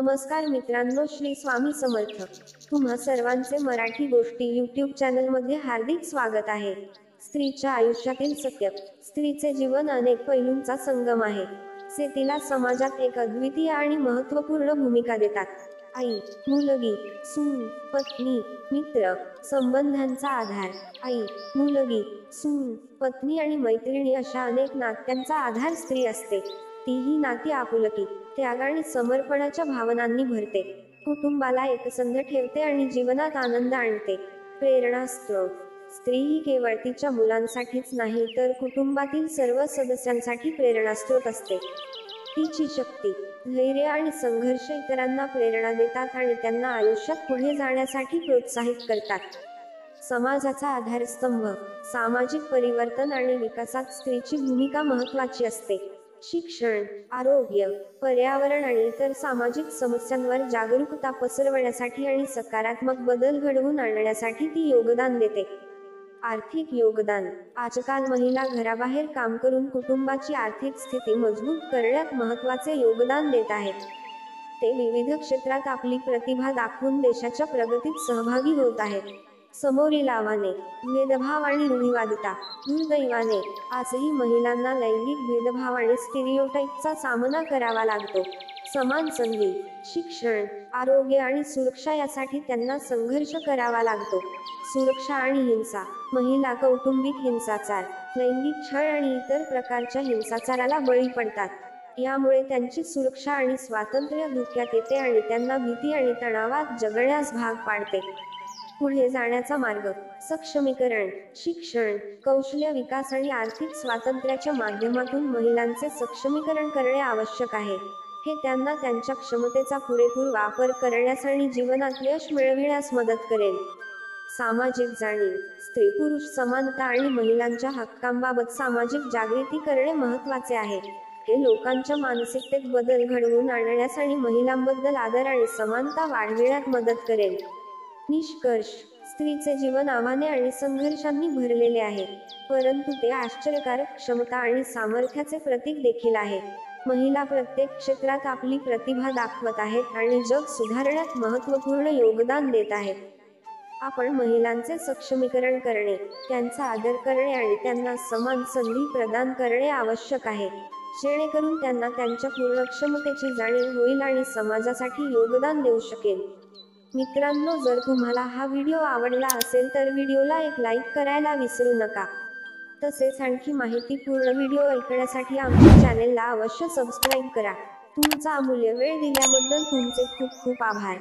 नमस्कार मित्रांनो, श्री स्वामी समर्थ. तुम्हा सर्वांचे मराठी गोष्टी यूट्यूब चॅनलमध्ये हार्दिक स्वागत आहे. स्त्रीच्या आयुष्यातील सत्य. स्त्रीचे जीवन अनेक पैलूंचा संगम आहे. से तिला समाजात एक अद्वितीय आणि महत्त्वपूर्ण भूमिका देतात. आई, मुलगी, सून, पत्नी, मित्र, संबंधांचा आधार. आई, मुलगी, सून, पत्नी आणि मैत्रिणी अशा अनेक नात्यांचा आधार स्त्री असते. तीही नाती आपुलकी, त्याग आणि समर्पणाच्या भावनांनी भरते. कुटुंबाला एकसंध ठेवते आणि जीवनात आनंद आणते. प्रेरणास्त्रोत. स्त्री ही केवळ तिच्या मुलांसाठीच नाही तर कुटुंबातील सर्व सदस्यांसाठी प्रेरणास्त्रोत असते. तिची शक्ती, धैर्य आणि संघर्ष इतरांना प्रेरणा देतात आणि त्यांना आयुष्यात पुढे जाण्यासाठी प्रोत्साहित करतात. समाजाचा आधारस्तंभ. सामाजिक परिवर्तन आणि विकासात स्त्रीची भूमिका महत्त्वाची असते. शिक्षण, आरोग्य, पर्यावरण आणि इतर सामाजिक समस्यांवर जागरूकता पसरवण्यासाठी आणि सकारात्मक बदल घडवून आणण्यासाठी ती योगदान देते. आर्थिक योगदान. आजकाल महिला घराबाहेर काम करून कुटुंबाची आर्थिक स्थिती मजबूत करण्यात महत्त्वाचे योगदान देत आहेत. ते विविध क्षेत्रात आपली प्रतिभा दाखवून देशाच्या प्रगतीत सहभागी होत आहेत. समोरील आव्हाने. भेदभाव आणि रूढिवादिता. दुर्दैवाने आजही महिलांना लैंगिक भेदभाव आणि स्टिरियोटाइपचा सामना करावा लागतो. समान संधी, शिक्षण, आरोग्य आणि सुरक्षा यासाठी त्यांना संघर्ष करावा लागतो. सुरक्षा आणि हिंसा. महिला कौटुंबिक हिंसाचार, लैंगिक छळ आणि इतर प्रकारच्या हिंसाचाराला बळी पडतात. यामुळे त्यांची सुरक्षा आणि स्वातंत्र्य धोक्यात येते आणि त्यांना भीती आणि तणावात जगण्यास भाग पाडते. पुढे जाण्याचा मार्ग. सक्षमीकरण. शिक्षण, कौशल्य विकास आणि आर्थिक स्वातंत्र्याच्या माध्यमातून महिलांचे सक्षमीकरण करणे आवश्यक आहे. हे त्यांना त्यांच्या क्षमतेचा पुरेपूर वापर करण्यास आणि जीवनात यश मिळविण्यास मदत करेल. सामाजिक जाणीव. स्त्री-पुरुष समानता आणि महिलांच्या हक्कांबाबत सामाजिक जागृती करणे महत्त्वाचे आहे. हे लोकांच्या मानसिकतेत बदल घडवून आणण्यास आणि महिलांबद्दल आदर आणि समानता वाढविण्यात मदत करेल. निष्कर्ष. स्त्रीचे जीवन आव्हाने आणि संघर्षांनी भरलेले आहे, परंतु ते आश्चर्यकारक क्षमता आणि सामर्थ्याचे प्रतीक देखील आहे. महिला प्रत्येक क्षेत्रात आपली प्रतिभा दाखवत आहेत आणि जग सुधारण्यात महत्त्वपूर्ण योगदान देत आहेत. आपण महिलांचे सक्षमीकरण करणे, त्यांचा आदर करणे आणि त्यांना समान संधी प्रदान करणे आवश्यक आहे, जेणेकरून त्यांना त्यांच्या पूर्ण क्षमतेची जाणीव होईल आणि समाजासाठी योगदान देऊ शकेल. मित्रांनो, जर तुम्हाला हा व्हिडिओ आवडला असेल तर व्हिडिओला एक लाईक करायला विसरू नका. तसेच आणखी माहितीपूर्ण व्हिडिओ ऐकण्यासाठी आमच्या चॅनेलला अवश्य सबस्क्राईब करा. तुमचा अमूल्य वेळ दिल्याबद्दल तुमचे खूप खूप आभार.